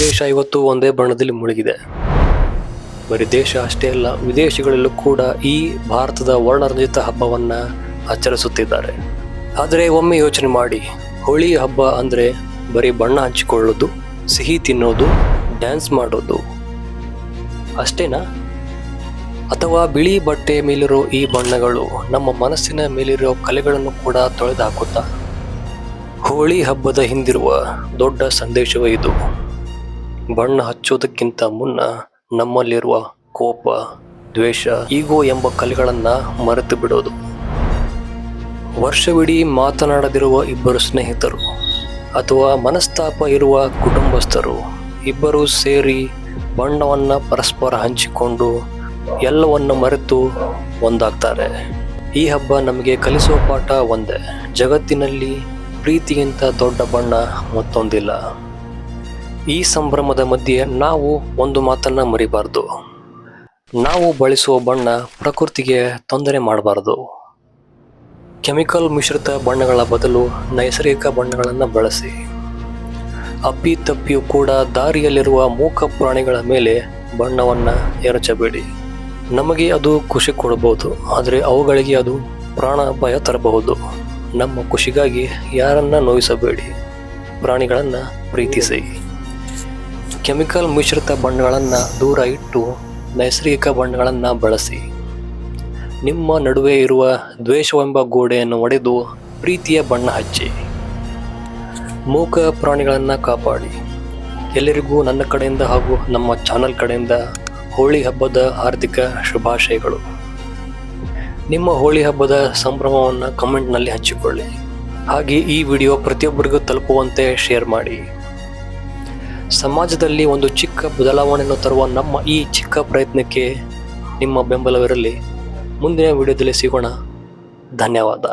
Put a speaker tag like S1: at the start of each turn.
S1: ದೇಶ ಇವತ್ತು ಒಂದೇ ಬಣ್ಣದಲ್ಲಿ ಮುಳುಗಿದೆ. ಬರೀ ದೇಶ ಅಷ್ಟೇ ಅಲ್ಲ, ವಿದೇಶಗಳಲ್ಲೂ ಕೂಡ ಈ ಭಾರತದ ವರ್ಣರಂಜಿತ ಹಬ್ಬವನ್ನ ಆಚರಿಸುತ್ತಿದ್ದಾರೆ. ಆದರೆ ಒಮ್ಮೆ ಯೋಚನೆ ಮಾಡಿ, ಹೋಳಿ ಹಬ್ಬ ಅಂದ್ರೆ ಬರೀ ಬಣ್ಣ ಹಂಚಿಕೊಳ್ಳೋದು, ಸಿಹಿ ತಿನ್ನೋದು, ಡ್ಯಾನ್ಸ್ ಮಾಡೋದು ಅಷ್ಟೇನಾ? ಅಥವಾ ಬಿಳಿ ಬಟ್ಟೆ ಮೇಲಿರೋ ಈ ಬಣ್ಣಗಳು ನಮ್ಮ ಮನಸ್ಸಿನ ಮೇಲಿರೋ ಕಲೆಗಳನ್ನು ಕೂಡ ತೊಳೆದು ಹಾಕುತ್ತಾ? ಹೋಳಿ ಹಬ್ಬದ ಹಿಂದಿರುವ ದೊಡ್ಡ ಸಂದೇಶವೇ ಇದು. ಬಣ್ಣ ಹಚ್ಚೋದಕ್ಕಿಂತ ಮುನ್ನ ನಮ್ಮಲ್ಲಿರುವ ಕೋಪ, ದ್ವೇಷ, ಈಗೋ ಎಂಬ ಕಲೆಗಳನ್ನ ಮರೆತು ಬಿಡೋದು. ವರ್ಷವಿಡೀ ಮಾತನಾಡದಿರುವ ಇಬ್ಬರು ಸ್ನೇಹಿತರು ಅಥವಾ ಮನಸ್ತಾಪ ಇರುವ ಕುಟುಂಬಸ್ಥರು ಇಬ್ಬರು ಸೇರಿ ಬಣ್ಣವನ್ನ ಪರಸ್ಪರ ಹಂಚಿಕೊಂಡು ಎಲ್ಲವನ್ನು ಮರೆತು ಒಂದಾಗ್ತಾರೆ. ಈ ಹಬ್ಬ ನಮಗೆ ಕಲಿಸುವ ಪಾಠ ಒಂದೇ: ಜಗತ್ತಿನಲ್ಲಿ ಪ್ರೀತಿಗಿಂತ ದೊಡ್ಡ ಬಣ್ಣ ಮತ್ತೊಂದಿಲ್ಲ. ಈ ಸಂಭ್ರಮದ ಮಧ್ಯೆ ನಾವು ಒಂದು ಮಾತನ್ನ ಮರಿಬಾರ್ದು: ನಾವು ಬಳಸುವ ಬಣ್ಣ ಪ್ರಕೃತಿಗೆ ತೊಂದರೆ ಮಾಡಬಾರದು. ಕೆಮಿಕಲ್ ಮಿಶ್ರಿತ ಬಣ್ಣಗಳ ಬದಲು ನೈಸರ್ಗಿಕ ಬಣ್ಣಗಳನ್ನು ಬಳಸಿ. ಅಪ್ಪಿ ತಪ್ಪಿಯೂ ಕೂಡ ದಾರಿಯಲ್ಲಿರುವ ಮೂಕ ಪ್ರಾಣಿಗಳ ಮೇಲೆ ಬಣ್ಣವನ್ನ ಎರಚಬೇಡಿ. ನಮಗೆ ಅದು ಖುಷಿ ಕೊಡಬಹುದು, ಆದರೆ ಅವುಗಳಿಗೆ ಅದು ಪ್ರಾಣಾಪಾಯ ತರಬಹುದು. ನಮ್ಮ ಖುಷಿಗಾಗಿ ಯಾರನ್ನ ನೋಯಿಸಬೇಡಿ, ಪ್ರಾಣಿಗಳನ್ನ ಪ್ರೀತಿಸಿ. ಕೆಮಿಕಲ್ ಮಿಶ್ರಿತ ಬಣ್ಣಗಳನ್ನ ದೂರ ಇಟ್ಟು ನೈಸರ್ಗಿಕ ಬಣ್ಣಗಳನ್ನ ಬಳಸಿ. ನಿಮ್ಮ ನಡುವೆ ಇರುವ ದ್ವೇಷವೆಂಬ ಗೋಡೆಯನ್ನು ಒಡೆದು ಪ್ರೀತಿಯ ಬಣ್ಣ ಹಚ್ಚಿ. ಮೂಕ ಪ್ರಾಣಿಗಳನ್ನ ಕಾಪಾಡಿ. ಎಲ್ಲರಿಗೂ ನನ್ನ ಕಡೆಯಿಂದ ಹಾಗೂ ನಮ್ಮ ಚಾನಲ್ ಕಡೆಯಿಂದ ಹೋಳಿ ಹಬ್ಬದ ಹಾರ್ದಿಕ ಶುಭಾಶಯಗಳು. ನಿಮ್ಮ ಹೋಳಿ ಹಬ್ಬದ ಸಂಭ್ರಮವನ್ನು ಕಮೆಂಟ್ನಲ್ಲಿ ಹಂಚಿಕೊಳ್ಳಿ. ಹಾಗೆ ಈ ವಿಡಿಯೋ ಪ್ರತಿಯೊಬ್ಬರಿಗೂ ತಲುಪುವಂತೆ ಶೇರ್ ಮಾಡಿ. ಸಮಾಜದಲ್ಲಿ ಒಂದು ಚಿಕ್ಕ ಬದಲಾವಣೆಯನ್ನು ತರುವ ನಮ್ಮ ಈ ಚಿಕ್ಕ ಪ್ರಯತ್ನಕ್ಕೆ ನಿಮ್ಮ ಬೆಂಬಲವಿರಲಿ. ಮುಂದಿನ ವಿಡಿಯೋದಲ್ಲಿ ಸಿಗೋಣ. ಧನ್ಯವಾದ.